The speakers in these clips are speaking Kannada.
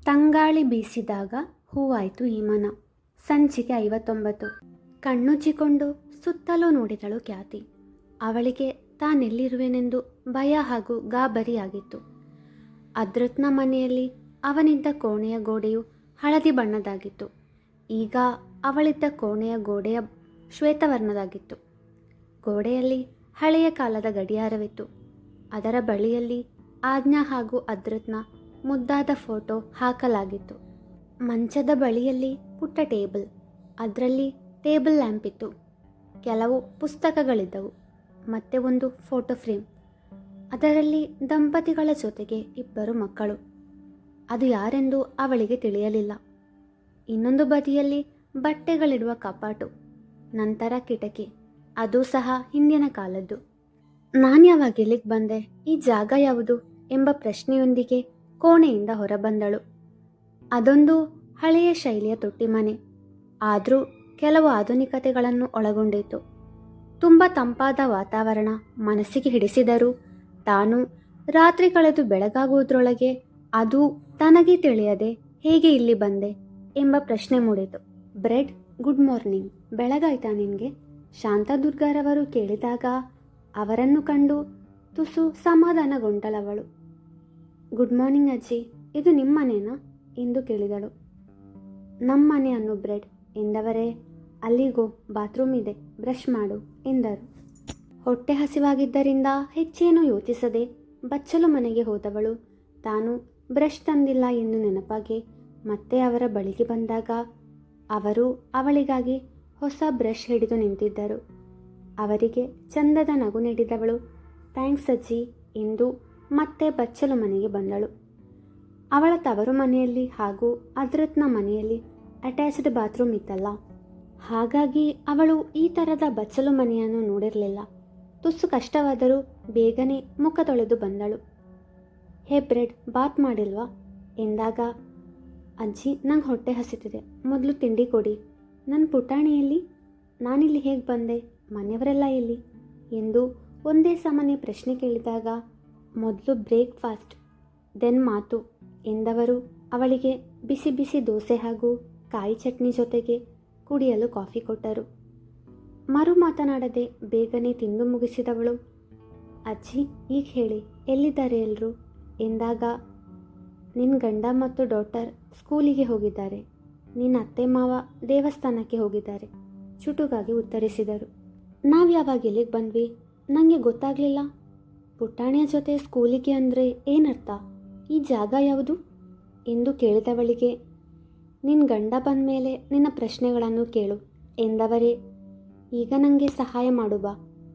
ತಂಗಾಳಿ ಬೀಸಿದಾಗ ಹೂವಾಯಿತು ಈ ಮನ. ಸಂಚಿಕೆ 59. ಕಣ್ಣುಜ್ಜಿಕೊಂಡು ಸುತ್ತಲೂ ನೋಡಿದಳು ಖ್ಯಾತಿ. ಅವಳಿಗೆ ತಾನೆಲ್ಲಿರುವೆನೆಂದು ಭಯ ಹಾಗೂ ಗಾಬರಿಯಾಗಿತ್ತು. ಅದ್ರತ್ನ ಮನೆಯಲ್ಲಿ ಅವನಿದ್ದ ಕೋಣೆಯ ಗೋಡೆಯು ಹಳದಿ ಬಣ್ಣದಾಗಿತ್ತು. ಈಗ ಅವಳಿದ್ದ ಕೋಣೆಯ ಗೋಡೆಯ ಶ್ವೇತವರ್ಣದಾಗಿತ್ತು. ಗೋಡೆಯಲ್ಲಿ ಹಳೆಯ ಕಾಲದ ಗಡಿಯಾರವಿತ್ತು. ಅದರ ಬಳಿಯಲ್ಲಿ ಆಜ್ಞಾ ಹಾಗೂ ಅದ್ರತ್ನ ಮುದ್ದಾದ ಫೋಟೋ ಹಾಕಲಾಗಿತ್ತು. ಮಂಚದ ಬಳಿಯಲ್ಲಿ ಪುಟ್ಟ ಟೇಬಲ್, ಅದರಲ್ಲಿ ಟೇಬಲ್ ಲ್ಯಾಂಪ್ ಇತ್ತು. ಕೆಲವು ಪುಸ್ತಕಗಳಿದ್ದವು. ಮತ್ತೆ ಒಂದು ಫೋಟೋ ಫ್ರೇಮ್, ಅದರಲ್ಲಿ ದಂಪತಿಗಳ ಜೊತೆಗೆ 2 ಮಕ್ಕಳು. ಅದು ಯಾರೆಂದು ಅವಳಿಗೆ ತಿಳಿಯಲಿಲ್ಲ. ಇನ್ನೊಂದು ಬದಿಯಲ್ಲಿ ಬಟ್ಟೆಗಳಿಡುವ ಕಪಾಟು, ನಂತರ ಕಿಟಕಿ, ಅದು ಸಹ ಹಿಂದಿನ ಕಾಲದ್ದು. ನಾನು ಯಾವಾಗ ಇಲ್ಲಿಗೆ ಬಂದೆ, ಈ ಜಾಗ ಯಾವುದು ಎಂಬ ಪ್ರಶ್ನೆಯೊಂದಿಗೆ ಕೋಣೆಯಿಂದ ಹೊರಬಂದಳು. ಅದೊಂದು ಹಳೆಯ ಶೈಲಿಯ ತೊಟ್ಟಿಮನೆ, ಆದರೂ ಕೆಲವು ಆಧುನಿಕತೆಗಳನ್ನು ಒಳಗೊಂಡಿತ್ತು. ತುಂಬ ತಂಪಾದ ವಾತಾವರಣ ಮನಸ್ಸಿಗೆ ಹಿಡಿಸಿದರೂ ತಾನು ರಾತ್ರಿ ಕಳೆದು ಬೆಳಗಾಗುವುದರೊಳಗೆ ಅದು ತನಗೆ ತಿಳಿಯದೆ ಹೇಗೆ ಇಲ್ಲಿ ಬಂದೆ ಎಂಬ ಪ್ರಶ್ನೆ ಮೂಡಿತು. ಬ್ರೆಡ್, ಗುಡ್ ಮಾರ್ನಿಂಗ್, ಬೆಳಗಾಯ್ತಾ ನಿನಗೆ? ಶಾಂತದುರ್ಗಾರವರು ಕೇಳಿದಾಗ ಅವರನ್ನು ಕಂಡು ತುಸು ಸಮಾಧಾನಗೊಂಡಳವಳು. ಗುಡ್ ಮಾರ್ನಿಂಗ್ ಅಜ್ಜಿ, ಇದು ನಿಮ್ಮ ಮನೆನಾ ಎಂದು ಕೇಳಿದಳು. ನಮ್ಮ ಮನೆ ಅನ್ನು ಬ್ರೆಡ್ ಎಂದವರೇ. ಅಲ್ಲಿಗೋ, ಬಾತ್ರೂಮ್ ಇದೆ, ಬ್ರಷ್ ಮಾಡು ಎಂದರು. ಹೊಟ್ಟೆ ಹಸಿವಾಗಿದ್ದರಿಂದ ಹೆಚ್ಚೇನೂ ಯೋಚಿಸದೆ ಬಚ್ಚಲು ಮನೆಗೆ ಹೋದವಳು ತಾನು ಬ್ರಷ್ ತಂದಿಲ್ಲ ಎಂದು ನೆನಪಾಗಿ ಮತ್ತೆ ಅವರ ಬಳಿಗೆ ಬಂದಾಗ ಅವರು ಅವಳಿಗಾಗಿ ಹೊಸ ಬ್ರಷ್ ಹಿಡಿದು ನಿಂತಿದ್ದರು. ಅವರಿಗೆ ಚಂದದ ನಗು ನೀಡಿದವಳು ಥ್ಯಾಂಕ್ಸ್ ಅಜ್ಜಿ ಎಂದು ಮತ್ತೆ ಬಚ್ಚಲು ಮನೆಗೆ ಬಂದಳು. ಅವಳ ತವರು ಮನೆಯಲ್ಲಿ ಹಾಗೂ ಅದ್ರತ್ನ ಮನೆಯಲ್ಲಿ ಅಟ್ಯಾಚ್ಡ್ ಬಾತ್ರೂಮ್ ಇತ್ತಲ್ಲ, ಹಾಗಾಗಿ ಅವಳು ಈ ಥರದ ಬಚ್ಚಲು ಮನೆಯನ್ನು ನೋಡಿರಲಿಲ್ಲ. ತುಸು ಕಷ್ಟವಾದರೂ ಬೇಗನೆ ಮುಖ ತೊಳೆದು ಬಂದಳು. ಹೇ ಬ್ರೆಡ್, ಬಾತ್ ಮಾಡಿಲ್ವಾ ಎಂದಾಗ ಅಜ್ಜಿ, ನಂಗೆ ಹೊಟ್ಟೆ ಹಸಿತಿದೆ, ಮೊದಲು ತಿಂಡಿ ಕೊಡಿ. ನನ್ನ ಪುಟಾಣಿಯಲ್ಲಿ, ನಾನಿಲ್ಲಿ ಹೇಗೆ ಬಂದೆ, ಮನೆಯವರೆಲ್ಲ ಎಲ್ಲಿ ಎಂದು ಒಂದೇ ಸಮನೆ ಪ್ರಶ್ನೆ ಕೇಳಿದಾಗ ಮೊದಲು ಬ್ರೇಕ್ಫಾಸ್ಟ್ ದೆನ್ ಮಾತು ಎಂದವರು ಅವಳಿಗೆ ಬಿಸಿ ಬಿಸಿ ದೋಸೆ ಹಾಗೂ ಕಾಯಿ ಚಟ್ನಿ ಜೊತೆಗೆ ಕುಡಿಯಲು ಕಾಫಿ ಕೊಟ್ಟರು. ಮರು ಮಾತನಾಡದೆ ಬೇಗನೆ ತಿಂದು ಮುಗಿಸಿದವಳು ಅಜ್ಜಿ, ಈಗ ಹೇಳಿ, ಎಲ್ಲಿದ್ದಾರೆ ಎಲ್ಲರೂ ಎಂದಾಗ ನಿನ್ನ ಗಂಡ ಮತ್ತು ಡಾಟರ್ ಸ್ಕೂಲಿಗೆ ಹೋಗಿದ್ದಾರೆ, ನಿನ್ನ ಅತ್ತೆ ಮಾವ ದೇವಸ್ಥಾನಕ್ಕೆ ಹೋಗಿದ್ದಾರೆ ಚುಟುಕಾಗಿ ಉತ್ತರಿಸಿದರು. ನಾವು ಯಾವಾಗ ಇಲ್ಲಿಗೆ ಬಂದ್ವಿ, ನನಗೆ ಗೊತ್ತಾಗಲಿಲ್ಲ. ಪುಟಾಣಿಯ ಜೊತೆ ಸ್ಕೂಲಿಗೆ ಅಂದರೆ ಏನರ್ಥ, ಈ ಜಾಗ ಯಾವುದು ಎಂದು ಕೇಳಿದವಳಿಗೆ ನಿನ್ನ ಗಂಡ ಬಂದ ಮೇಲೆ ನಿನ್ನ ಪ್ರಶ್ನೆಗಳನ್ನು ಕೇಳು ಎಂದವರೇ. ಈಗ ನನಗೆ ಸಹಾಯ ಮಾಡು ಬಾ,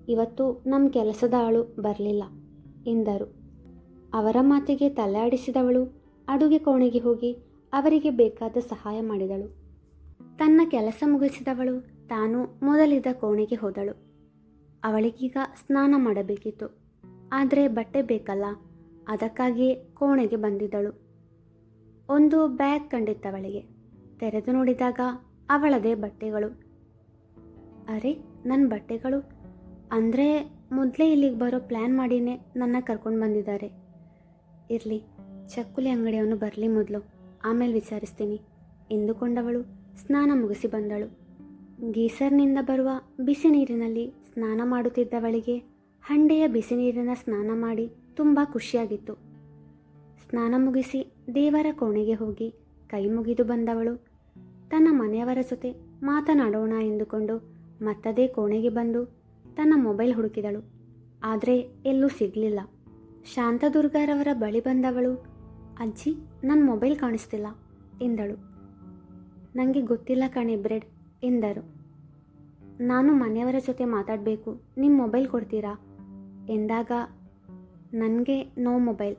ಇವತ್ತು ನಮ್ಮ ಕೆಲಸದ ಆಳು ಬರಲಿಲ್ಲ ಎಂದರು. ಅವರ ಮಾತಿಗೆ ತಲೆ ಆಡಿಸಿದವಳು ಅಡುಗೆ ಕೋಣೆಗೆ ಹೋಗಿ ಅವರಿಗೆ ಬೇಕಾದ ಸಹಾಯ ಮಾಡಿದಳು. ತನ್ನ ಕೆಲಸ ಮುಗಿಸಿದವಳು ತಾನು ಮೊದಲಿದ್ದ ಕೋಣೆಗೆ ಹೋದಳು. ಅವಳಿಗೀಗ ಸ್ನಾನ ಮಾಡಬೇಕಿತ್ತು, ಆದರೆ ಬಟ್ಟೆ ಬೇಕಲ್ಲ, ಅದಕ್ಕಾಗಿಯೇ ಕೋಣೆಗೆ ಬಂದಿದ್ದಳು. ಒಂದು ಬ್ಯಾಗ್ ಕಂಡಿತ್ತವಳಿಗೆ. ತೆರೆದು ನೋಡಿದಾಗ ಅವಳದೇ ಬಟ್ಟೆಗಳು. ಅರೆ, ನನ್ನ ಬಟ್ಟೆಗಳು ಅಂದರೆ ಮೊದಲೇ ಇಲ್ಲಿಗೆ ಬರೋ ಪ್ಲ್ಯಾನ್ ಮಾಡಿನೇ ನನ್ನ ಕರ್ಕೊಂಡು ಬಂದಿದ್ದಾರೆ. ಇರಲಿ, ಚಕ್ಕುಲಿ ಅಂಗಡಿಯವನು ಬರಲಿ ಮೊದಲು, ಆಮೇಲೆ ವಿಚಾರಿಸ್ತೀನಿ ಎಂದುಕೊಂಡವಳು ಸ್ನಾನ ಮುಗಿಸಿ ಬಂದಳು. ಗೀಸರ್ನಿಂದ ಬರುವ ಬಿಸಿ ನೀರಿನಲ್ಲಿ ಸ್ನಾನ ಮಾಡುತ್ತಿದ್ದವಳಿಗೆ ಹಂಡೆಯ ಬಿಸಿ ನೀರಿನ ಸ್ನಾನ ಮಾಡಿ ತುಂಬ ಖುಷಿಯಾಗಿತ್ತು. ಸ್ನಾನ ಮುಗಿಸಿ ದೇವರ ಕೋಣೆಗೆ ಹೋಗಿ ಕೈ ಮುಗಿದು ಬಂದವಳು ತನ್ನ ಮನೆಯವರ ಜೊತೆ ಮಾತನಾಡೋಣ ಎಂದುಕೊಂಡು ಮತ್ತದೇ ಕೋಣೆಗೆ ಬಂದು ತನ್ನ ಮೊಬೈಲ್ ಹುಡುಕಿದಳು. ಆದರೆ ಎಲ್ಲೂ ಸಿಗಲಿಲ್ಲ. ಶಾಂತದುರ್ಗಾರವರ ಬಳಿ ಬಂದವಳು ಅಜ್ಜಿ, ನನ್ನ ಮೊಬೈಲ್ ಕಾಣಿಸ್ತಿಲ್ಲ ಎಂದಳು. ನನಗೆ ಗೊತ್ತಿಲ್ಲ ಕಣೆ ಬ್ರೆಡ್ ಎಂದರು. ನಾನು ಮನೆಯವರ ಜೊತೆ ಮಾತಾಡಬೇಕು, ನಿಮ್ಮ ಮೊಬೈಲ್ ಕೊಡ್ತೀರಾ ಎಂದಾಗ ನನಗೆ ನೋ ಮೊಬೈಲ್,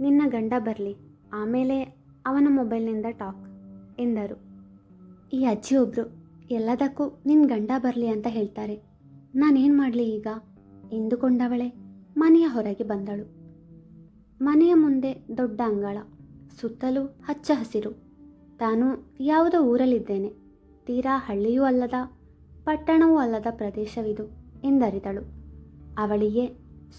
ನಿನ್ನ ಗಂಡ ಬರಲಿ ಆಮೇಲೆ ಅವನ ಮೊಬೈಲ್ನಿಂದ ಟಾಕ್ ಎಂದರು. ಈ ಅಜ್ಜಿ ಒಬ್ಬರು ಎಲ್ಲದಕ್ಕೂ ನಿನ್ನ ಗಂಡ ಬರಲಿ ಅಂತ ಹೇಳ್ತಾರೆ, ನಾನೇನು ಮಾಡಲಿ ಈಗ ಎಂದುಕೊಂಡವಳೆ ಮನೆಯ ಹೊರಗೆ ಬಂದಳು. ಮನೆಯ ಮುಂದೆ ದೊಡ್ಡ ಅಂಗಳ, ಸುತ್ತಲೂ ಹಚ್ಚ ಹಸಿರು. ತಾನು ಯಾವುದೋ ಊರಲ್ಲಿದ್ದೇನೆ, ತೀರಾ ಹಳ್ಳಿಯೂ ಅಲ್ಲದ ಪಟ್ಟಣವೂ ಅಲ್ಲದ ಪ್ರದೇಶವಿದು ಎಂದರಿದಳು. ಅವಳಿಗೆ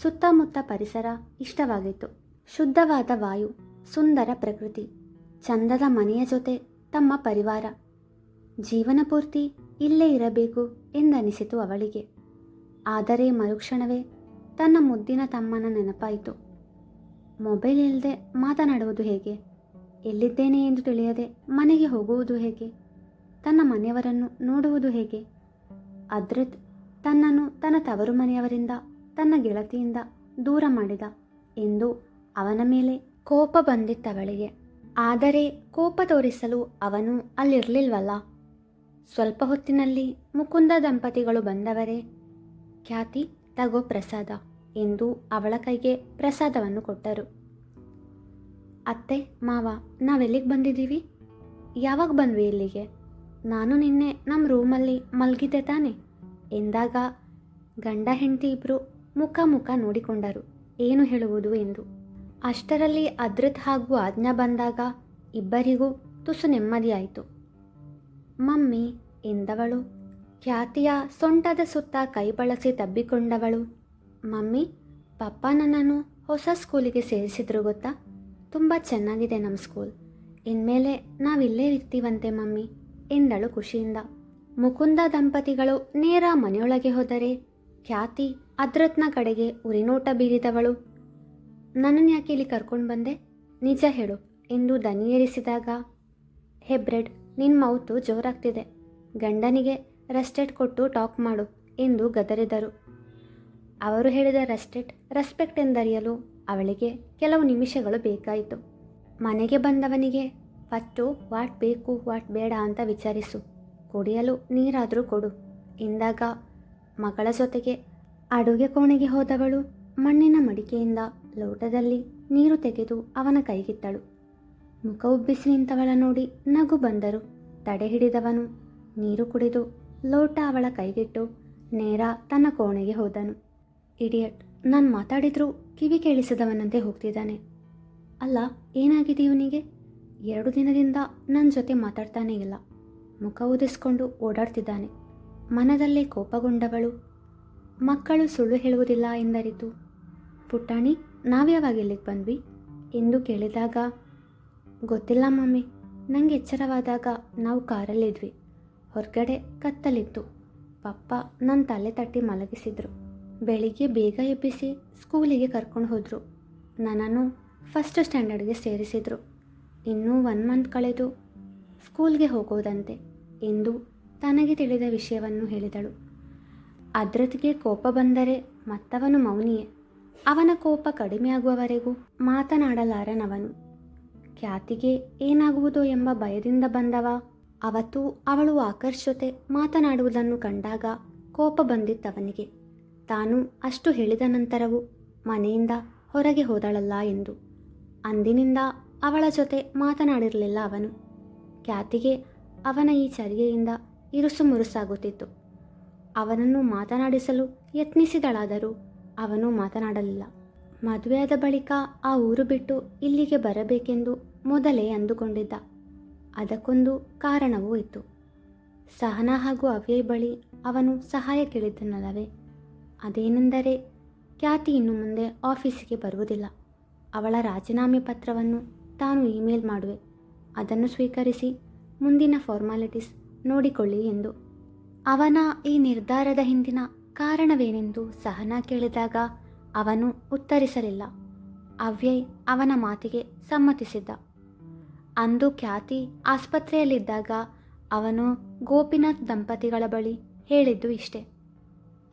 ಸುತ್ತಮುತ್ತ ಪರಿಸರ ಇಷ್ಟವಾಗಿತ್ತು. ಶುದ್ಧವಾದ ವಾಯು, ಸುಂದರ ಪ್ರಕೃತಿ, ಚಂದದ ಮನೆಯ ಜೊತೆ ತಮ್ಮ ಪರಿವಾರ. ಜೀವನ ಪೂರ್ತಿ ಇಲ್ಲೇ ಇರಬೇಕು ಎಂದನಿಸಿತು ಅವಳಿಗೆ. ಆದರೆ ಮರುಕ್ಷಣವೇ ತನ್ನ ಮುದ್ದಿನ ತಮ್ಮನ ನೆನಪಾಯಿತು. ಮೊಬೈಲ್ ಇಲ್ಲದೆ ಮಾತನಾಡುವುದು ಹೇಗೆ? ಎಲ್ಲಿದ್ದೇನೆ ಎಂದು ತಿಳಿಯದೆ ಮನೆಗೆ ಹೋಗುವುದು ಹೇಗೆ? ತನ್ನ ಮನೆಯವರನ್ನು ನೋಡುವುದು ಹೇಗೆ? ಅದ್ರಿತ್ ತನ್ನನ್ನು ತನ್ನ ತವರು ಮನೆಯವರಿಂದ, ತನ್ನ ಗೆಳತಿಯಿಂದ ದೂರ ಮಾಡಿದ ಎಂದು ಅವನ ಮೇಲೆ ಕೋಪ ಬಂದಿತ್ತವಳಿಗೆ. ಆದರೆ ಕೋಪ ತೋರಿಸಲು ಅವನು ಅಲ್ಲಿರಲಿಲ್ವಲ್ಲ. ಸ್ವಲ್ಪ ಹೊತ್ತಿನಲ್ಲಿ ಮುಕುಂದ ದಂಪತಿಗಳು ಬಂದವರೇ. ಖ್ಯಾತಿ, ತಗೋ ಪ್ರಸಾದ ಎಂದು ಅವಳ ಕೈಗೆ ಪ್ರಸಾದವನ್ನು ಕೊಟ್ಟರು. ಅತ್ತೆ, ಮಾವ, ನಾವೆಲ್ಲಿಗೆ ಬಂದಿದ್ದೀವಿ? ಯಾವಾಗ ಬಂದ್ವಿ ಇಲ್ಲಿಗೆ? ನಾನು ನಿನ್ನೆ ನಮ್ಮ ರೂಮಲ್ಲಿ ಮಲಗಿದ್ದೆ ತಾನೆ ಎಂದಾಗ ಗಂಡ ಹೆಂಡತಿ ಇಬ್ಬರು ಮುಖ ಮುಖ ನೋಡಿಕೊಂಡರು, ಏನು ಹೇಳುವುದು ಎಂದು. ಅಷ್ಟರಲ್ಲಿ ಅದ್ರಿತ್ ಹಾಗೂ ಆಜ್ಞಾ ಬಂದಾಗ ಇಬ್ಬರಿಗೂ ತುಸು ನೆಮ್ಮದಿಯಾಯಿತು. ಮಮ್ಮಿ ಎಂದವಳು ಖ್ಯಾತಿಯ ಸೊಂಟದ ಸುತ್ತ ಕೈ ಬಳಸಿ ತಬ್ಬಿಕೊಂಡವಳು. ಮಮ್ಮಿ, ಪಪ್ಪ ನನ್ನನ್ನು ಹೊಸ ಸ್ಕೂಲಿಗೆ ಸೇರಿಸಿದ್ರು ಗೊತ್ತಾ? ತುಂಬ ಚೆನ್ನಾಗಿದೆ ನಮ್ಮ ಸ್ಕೂಲ್. ಇನ್ಮೇಲೆ ನಾವಿಲ್ಲೇ ಇರ್ತೀವಂತೆ ಮಮ್ಮಿ ಎಂದಳು ಖುಷಿಯಿಂದ. ಮುಕುಂದ ದಂಪತಿಗಳು ನೇರ ಮನೆಯೊಳಗೆ ಹೋದರೆ ಖ್ಯಾತಿ ಅದ್ರತ್ನ ಕಡೆಗೆ ಉರಿನೋಟ ಬೀರಿದವಳು. ನನ್ನನ್ನು ಯಾಕೆ ಇಲ್ಲಿ ಕರ್ಕೊಂಡು ಬಂದೆ? ನಿಜ ಹೇಳು ಎಂದು ದನಿಯೇರಿಸಿದಾಗ, ಹೆಬ್ರೆಡ್, ನಿನ್ನ ಮೌತು ಜೋರಾಗ್ತಿದೆ, ಗಂಡನಿಗೆ ರೆಸ್ಟೆಟ್ ಕೊಟ್ಟು ಟಾಕ್ ಮಾಡು ಎಂದು ಗದರಿದರು. ಅವರು ಹೇಳಿದ ರೆಸ್ಪೆಕ್ಟ್ ಎಂದರಿಯಲು ಅವಳಿಗೆ ಕೆಲವು ನಿಮಿಷಗಳು ಬೇಕಾಯಿತು. ಮನೆಗೆ ಬಂದವನಿಗೆ ಫಸ್ಟು ವಾಟ್ ಬೇಕು ವಾಟ್ ಬೇಡ ಅಂತ ವಿಚಾರಿಸು, ಕುಡಿಯಲು ನೀರಾದರೂ ಕೊಡು ಎಂದಾಗ ಮಗಳ ಜೊತೆಗೆ ಅಡುಗೆ ಕೋಣೆಗೆ ಹೋದವಳು ಮಣ್ಣಿನ ಮಡಿಕೆಯಿಂದ ಲೋಟದಲ್ಲಿ ನೀರು ತೆಗೆದು ಅವನ ಕೈಗಿತ್ತಳು. ಮುಖ ಉಬ್ಬಿಸಿ ನಿಂತವಳ ನೋಡಿ ನಗು ಬಂದರು. ತಡೆ ಹಿಡಿದವನು ನೀರು ಕುಡಿದು ಲೋಟ ಅವಳ ಕೈಗಿಟ್ಟು ನೇರ ತನ್ನ ಕೋಣೆಗೆ ಹೋದನು. ಇಡಿಯಟ್, ನಾನು ಮಾತಾಡಿದ್ರೂ ಕಿವಿ ಕೇಳಿಸಿದವನಂತೆ ಹೋಗ್ತಿದ್ದಾನೆ. ಅಲ್ಲ, ಏನಾಗಿದೆ ಇವನಿಗೆ? 2 ದಿನದಿಂದ ನನ್ನ ಜೊತೆ ಮಾತಾಡ್ತಾನೇ ಇಲ್ಲ, ಮುಖ ಊದಿಸ್ಕೊಂಡು ಓಡಾಡ್ತಿದ್ದಾನೆ. ಮನದಲ್ಲೇ ಕೋಪಗೊಂಡವಳು ಮಕ್ಕಳು ಸುಳ್ಳು ಹೇಳುವುದಿಲ್ಲ ಎಂದರಿತು. ಪುಟ್ಟಾಣಿ, ನಾವ್ಯಾವಾಗ ಇಲ್ಲಿಗೆ ಬಂದ್ವಿ ಎಂದು ಕೇಳಿದಾಗ, ಗೊತ್ತಿಲ್ಲ ಮಮ್ಮಿ, ನನಗೆ ಎಚ್ಚರವಾದಾಗ ನಾವು ಕಾರಲ್ಲಿದ್ವಿ. ಹೊರಗಡೆ ಕತ್ತಲಿತ್ತು. ಪಪ್ಪ ನನ್ನ ತಲೆ ತಟ್ಟಿ ಮಲಗಿಸಿದ್ರು. ಬೆಳಿಗ್ಗೆ ಬೇಗ ಎಬ್ಬಿಸಿ ಸ್ಕೂಲಿಗೆ ಕರ್ಕೊಂಡು ಹೋದರು. ನನ್ನನ್ನು ಫಸ್ಟ್ ಸ್ಟ್ಯಾಂಡರ್ಡ್ಗೆ ಸೇರಿಸಿದರು. ಇನ್ನೂ 1 ಮಂತ್ ಕಳೆದು ಸ್ಕೂಲ್ಗೆ ಹೋಗೋದಂತೆ ಎಂದು ತನಗೆ ತಿಳಿದ ವಿಷಯವನ್ನು ಹೇಳಿದಳು. ಅದ್ರತ್ಗೆ ಕೋಪ ಬಂದರೆ ಮತ್ತವನು ಮೌನಿಯೇ. ಅವನ ಕೋಪ ಕಡಿಮೆಯಾಗುವವರೆಗೂ ಮಾತನಾಡಲಾರನವನು. ಖ್ಯಾತಿಗೆ ಏನಾಗುವುದೋ ಎಂಬ ಭಯದಿಂದ ಬಂದವ. ಅವತ್ತು ಅವಳು ಆಕರ್ಷ್ ಜೊತೆ ಮಾತನಾಡುವುದನ್ನು ಕಂಡಾಗ ಕೋಪ ಬಂದಿತ್ತವನಿಗೆ. ತಾನು ಅಷ್ಟು ಹೇಳಿದ ನಂತರವೂ ಮನೆಯಿಂದ ಹೊರಗೆ ಹೋದಳಲ್ಲ ಎಂದು. ಅಂದಿನಿಂದ ಅವಳ ಜೊತೆ ಮಾತನಾಡಿರಲಿಲ್ಲ ಅವನು. ಖ್ಯಾತಿಗೆ ಅವನ ಈ ಚರ್ಯೆಯಿಂದ ಇರುಸು ಮುರುಸಾಗುತ್ತಿತ್ತು. ಅವನನ್ನು ಮಾತನಾಡಿಸಲು ಯತ್ನಿಸಿದಳಾದರೂ ಅವನು ಮಾತನಾಡಲಿಲ್ಲ. ಮದುವೆಯಾದ ಬಳಿಕ ಆ ಊರು ಬಿಟ್ಟು ಇಲ್ಲಿಗೆ ಬರಬೇಕೆಂದು ಮೊದಲೇ ಅಂದುಕೊಂಡಿದ್ದ. ಅದಕ್ಕೊಂದು ಕಾರಣವೂ ಇತ್ತು. ಸಹನಾ ಹಾಗೂ ಅವ್ಯಯ್ ಬಳಿ ಅವನು ಸಹಾಯ ಕೇಳಿದ್ದನಲ್ಲವೇ. ಅದೇನೆಂದರೆ, ಖ್ಯಾತಿ ಇನ್ನು ಮುಂದೆ ಆಫೀಸಿಗೆ ಬರುವುದಿಲ್ಲ. ಅವಳ ರಾಜೀನಾಮೆ ಪತ್ರವನ್ನು ತಾನು ಇಮೇಲ್ ಮಾಡುವೆ, ಅದನ್ನು ಸ್ವೀಕರಿಸಿ ಮುಂದಿನ ಫಾರ್ಮಾಲಿಟೀಸ್ ನೋಡಿಕೊಳ್ಳಿ ಎಂದು. ಅವನ ಈ ನಿರ್ಧಾರದ ಹಿಂದಿನ ಕಾರಣವೇನೆಂದು ಸಹನಾ ಕೇಳಿದಾಗ ಅವನು ಉತ್ತರಿಸಲಿಲ್ಲ. ಅವ್ಯಯ್ ಅವನ ಮಾತಿಗೆ ಸಮ್ಮತಿಸಿದ್ದ. ಅಂದು ಖ್ಯಾತಿ ಆಸ್ಪತ್ರೆಯಲ್ಲಿದ್ದಾಗ ಅವನು ಗೋಪಿನಾಥ್ ದಂಪತಿಗಳ ಬಳಿ ಹೇಳಿದ್ದು ಇಷ್ಟೆ.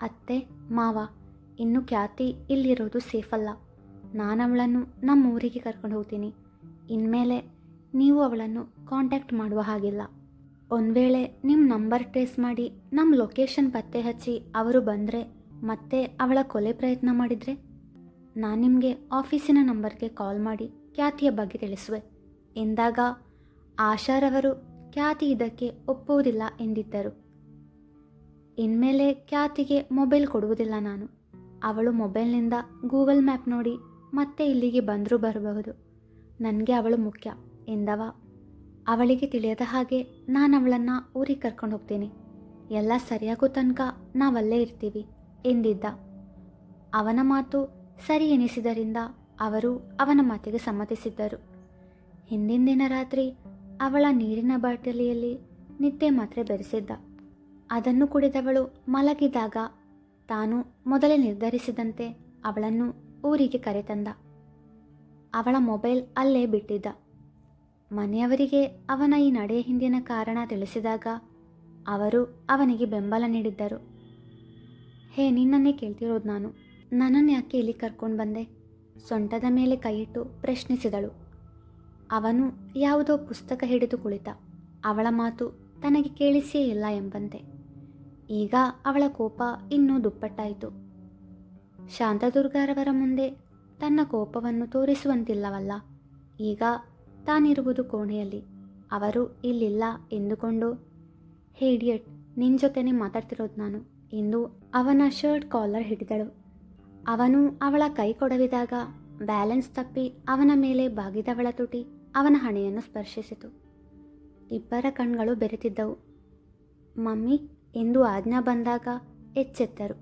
ಅತ್ತೆ, ಮಾವ, ಇನ್ನು ಖ್ಯಾತಿ ಇಲ್ಲಿರೋದು ಸೇಫಲ್ಲ. ನಾನು ಅವಳನ್ನು ನಮ್ಮ ಊರಿಗೆ ಕರ್ಕೊಂಡು ಹೋಗ್ತೀನಿ. ಇನ್ಮೇಲೆ ನೀವು ಅವಳನ್ನು ಕಾಂಟ್ಯಾಕ್ಟ್ ಮಾಡುವ ಹಾಗಿಲ್ಲ. ಒಂದು ವೇಳೆ ನಿಮ್ಮ ನಂಬರ್ ಟ್ರೇಸ್ ಮಾಡಿ ನಮ್ಮ ಲೊಕೇಶನ್ ಪತ್ತೆ ಹಚ್ಚಿ ಅವರು ಬಂದರೆ ಮತ್ತೆ ಅವಳ ಕೊಲೆ ಪ್ರಯತ್ನ ಮಾಡಿದರೆ ನಾನು ನಿಮಗೆ ಆಫೀಸಿನ ನಂಬರ್ಗೆ ಕಾಲ್ ಮಾಡಿ ಖ್ಯಾತಿಯ ಬಗ್ಗೆ ತಿಳಿಸುವೆ ಎಂದಾಗ ಆಶಾರವರು ಖ್ಯಾತಿ ಇದಕ್ಕೆ ಒಪ್ಪುವುದಿಲ್ಲ ಎಂದಿದ್ದರು. ಇನ್ಮೇಲೆ ಖ್ಯಾತಿಗೆ ಮೊಬೈಲ್ ಕೊಡುವುದಿಲ್ಲ ನಾನು. ಅವಳು ಮೊಬೈಲ್ನಿಂದ ಗೂಗಲ್ ಮ್ಯಾಪ್ ನೋಡಿ ಮತ್ತೆ ಇಲ್ಲಿಗೆ ಬಂದರೂ ಬರಬಹುದು. ನನಗೆ ಅವಳು ಮುಖ್ಯ ಎಂದವ. ಅವಳಿಗೆ ತಿಳಿಯದ ಹಾಗೆ ನಾನು ಅವಳನ್ನು ಊರಿಗೆ ಕರ್ಕೊಂಡು ಹೋಗ್ತೀನಿ, ಎಲ್ಲ ಸರಿಯಾಗೋ ತನಕ ನಾವಲ್ಲೇ ಇರ್ತೀವಿ ಎಂದಿದ್ದ. ಅವನ ಮಾತು ಸರಿ ಎನಿಸಿದರಿಂದ ಅವರು ಅವನ ಮಾತಿಗೆ ಸಮ್ಮತಿಸಿದ್ದರು. ಹಿಂದಿನ ದಿನ ರಾತ್ರಿ ಅವಳ ನೀರಿನ ಬಾಟಲಿಯಲ್ಲಿ ನಿದ್ದೆ ಮಾತ್ರೆ ಬೆರೆಸಿದ್ದ. ಅದನ್ನು ಕುಡಿದವಳು ಮಲಗಿದಾಗ ತಾನು ಮೊದಲೇ ನಿರ್ಧರಿಸಿದಂತೆ ಅವಳನ್ನು ಊರಿಗೆ ಕರೆತಂದ. ಅವಳ ಮೊಬೈಲ್ ಅಲ್ಲೇ ಬಿಟ್ಟಿದ್ದ. ಮನೆಯವರಿಗೆ ಅವನ ಈ ನಡೆಯ ಹಿಂದಿನ ಕಾರಣ ತಿಳಿಸಿದಾಗ ಅವರು ಅವನಿಗೆ ಬೆಂಬಲ ನೀಡಿದ್ದರು. ಹೇ, ನಿನ್ನನ್ನೇ ಕೇಳ್ತಿರೋದು ನಾನು. ನನ್ನನ್ನು ಯಾಕೆ ಇಲ್ಲಿ ಕರ್ಕೊಂಡು ಬಂದೆ? ಸೊಂಟದ ಮೇಲೆ ಕೈಯಿಟ್ಟು ಪ್ರಶ್ನಿಸಿದಳು. ಅವನು ಯಾವುದೋ ಪುಸ್ತಕ ಹಿಡಿದು ಕುಳಿತ. ಅವಳ ಮಾತು ತನಗೆ ಕೇಳಿಸಿಯೇ ಇಲ್ಲ ಎಂಬಂತೆ. ಈಗ ಅವಳ ಕೋಪ ಇನ್ನೂ ದುಪ್ಪಟ್ಟಾಯಿತು. ಶಾಂತದುರ್ಗಾರವರ ಮುಂದೆ ತನ್ನ ಕೋಪವನ್ನು ತೋರಿಸುವಂತಿಲ್ಲವಲ್ಲ. ಈಗ ತಾನಿರುವುದು ಕೋಣೆಯಲ್ಲಿ, ಅವರು ಇಲ್ಲಿಲ್ಲ ಎಂದುಕೊಂಡು, ಹೇ ಇಡಿಯಟ್, ನಿನ್ನ ಜೊತೆನೇ ಮಾತಾಡ್ತಿರೋದು ನಾನು ಎಂದು ಅವನ ಶರ್ಟ್ ಕಾಲರ್ ಹಿಡಿದಳು. ಅವನು ಅವಳ ಕೈ ಕೊಡವಿದಾಗ ಬ್ಯಾಲೆನ್ಸ್ ತಪ್ಪಿ ಅವನ ಮೇಲೆ ಬಾಗಿದವಳ ತುಟಿ ಅವನ ಹಣೆಯನ್ನು ಸ್ಪರ್ಶಿಸಿತು. ಇಬ್ಬರ ಕಣ್ಗಳು ಬೆರೆತಿದ್ದವು. ಮಮ್ಮಿ ಎಂದು ಆಜ್ಞಾ ಬಂದಾಗ ಎಚ್ಚೆತ್ತರು.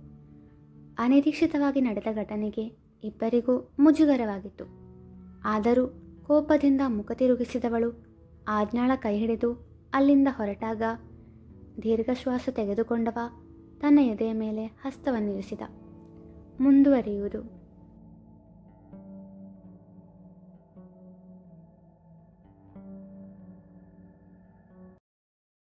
ಅನಿರೀಕ್ಷಿತವಾಗಿ ನಡೆದ ಘಟನೆಗೆ ಇಬ್ಬರಿಗೂ ಮುಜುಗರವಾಗಿತ್ತು. ಆದರೂ ಕೋಪದಿಂದ ಮುಖ ತಿರುಗಿಸಿದವಳು ಆಜ್ಞಾಳ ಕೈ ಹಿಡಿದು ಅಲ್ಲಿಂದ ಹೊರಟಾಗ ದೀರ್ಘಶ್ವಾಸ ತೆಗೆದುಕೊಂಡವ ತನ್ನ ಎದೆಯ ಮೇಲೆ ಹಸ್ತವನ್ನಿರಿಸಿದ. ಮುಂದುವರಿಯುವುದು.